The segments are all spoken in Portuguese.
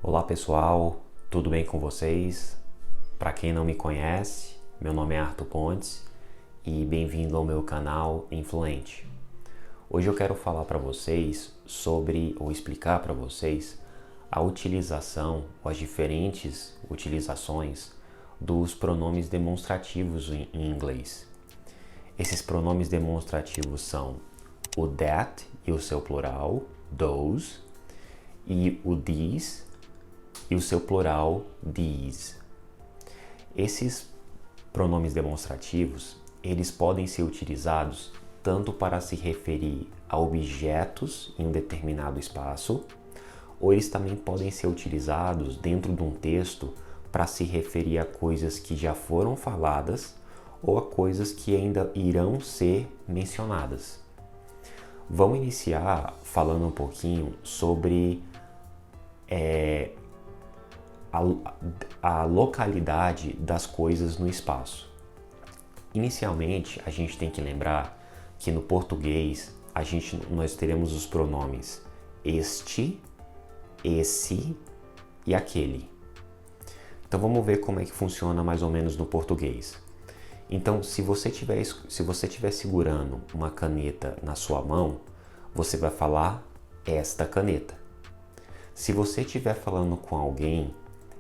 Olá pessoal, tudo bem com vocês? Para quem não me conhece, meu nome é Arthur Pontes e bem-vindo ao meu canal Influente. Hoje eu quero falar para vocês ou explicar para vocês a utilização ou as diferentes utilizações dos pronomes demonstrativos em inglês. Esses pronomes demonstrativos são o that e o seu plural, those, e o these e o seu plural, these. Esses pronomes demonstrativos, eles podem ser utilizados tanto para se referir a objetos em um determinado espaço, ou eles também podem ser utilizados dentro de um texto para se referir a coisas que já foram faladas ou a coisas que ainda irão ser mencionadas. Vamos iniciar falando um pouquinho sobre a localidade das coisas no espaço. Inicialmente, a gente tem que lembrar que no português nós teremos os pronomes este, esse e aquele. Então vamos ver como é que funciona mais ou menos no português. Então, se você estiver segurando uma caneta na sua mão, você vai falar esta caneta. Se você estiver falando com alguém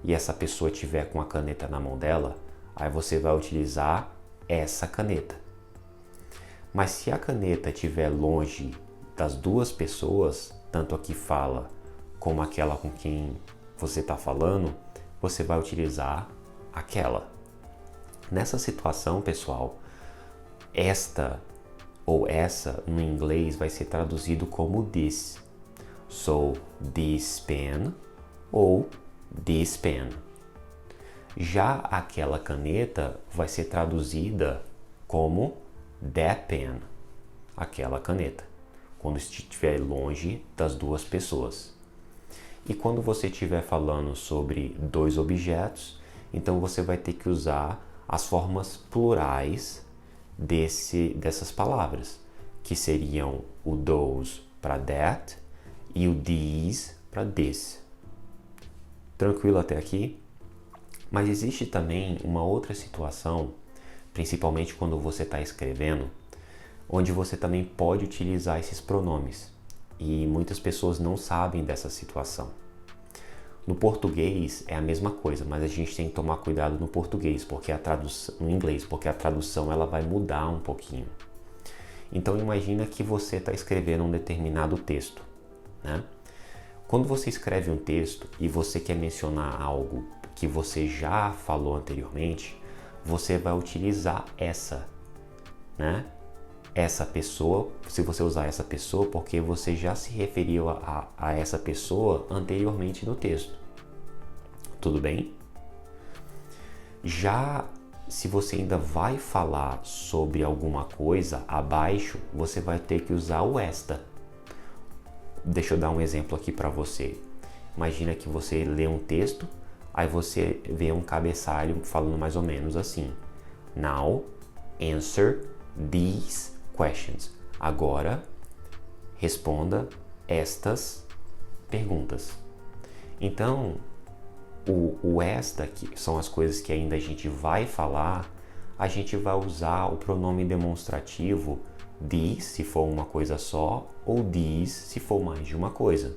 e essa pessoa estiver com a caneta na mão dela, aí você vai utilizar essa caneta. Mas se a caneta estiver longe das duas pessoas, tanto a que fala como aquela com quem você está falando, você vai utilizar aquela. Nessa situação, pessoal, esta ou essa no inglês vai ser traduzido como this. So, this pen ou this pen. Já aquela caneta vai ser traduzida como that pen, aquela caneta, quando estiver longe das duas pessoas. E quando você estiver falando sobre dois objetos, então você vai ter que usar as formas plurais dessas palavras, que seriam o those para that e o these para this. Tranquilo até aqui? Mas existe também uma outra situação, principalmente quando você está escrevendo, onde você também pode utilizar esses pronomes. E muitas pessoas não sabem dessa situação. No português é a mesma coisa, mas a gente tem que tomar cuidado no português, no inglês, porque a tradução ela vai mudar um pouquinho. Então imagina que você está escrevendo um determinado texto, né? Quando você escreve um texto e você quer mencionar algo que você já falou anteriormente, você vai utilizar essa, né? Essa pessoa, se você usar essa pessoa, porque você já se referiu a essa pessoa anteriormente no texto. Tudo bem? Já se você ainda vai falar sobre alguma coisa abaixo, você vai ter que usar o esta. Deixa eu dar um exemplo aqui para você. Imagina que você lê um texto, aí você vê um cabeçalho falando mais ou menos assim: Now, answer these questions. Agora, responda estas perguntas. Então, o esta, que são as coisas que ainda a gente vai falar, a gente vai usar o pronome demonstrativo these, se for uma coisa só, ou these, se for mais de uma coisa.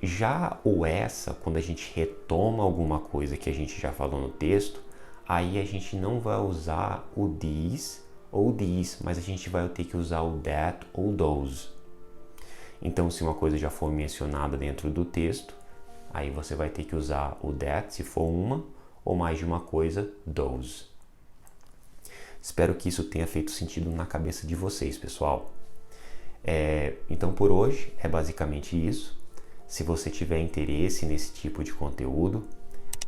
Já o essa, quando a gente retoma alguma coisa que a gente já falou no texto, aí a gente não vai usar o these ou these, mas a gente vai ter que usar o that ou those. Então, se uma coisa já for mencionada dentro do texto, aí você vai ter que usar o that, se for uma, ou mais de uma coisa, those. Espero que isso tenha feito sentido na cabeça de vocês, pessoal. Então, por hoje, é basicamente isso. Se você tiver interesse nesse tipo de conteúdo,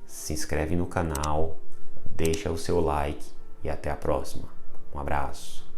se inscreve no canal, deixa o seu like e até a próxima. Um abraço.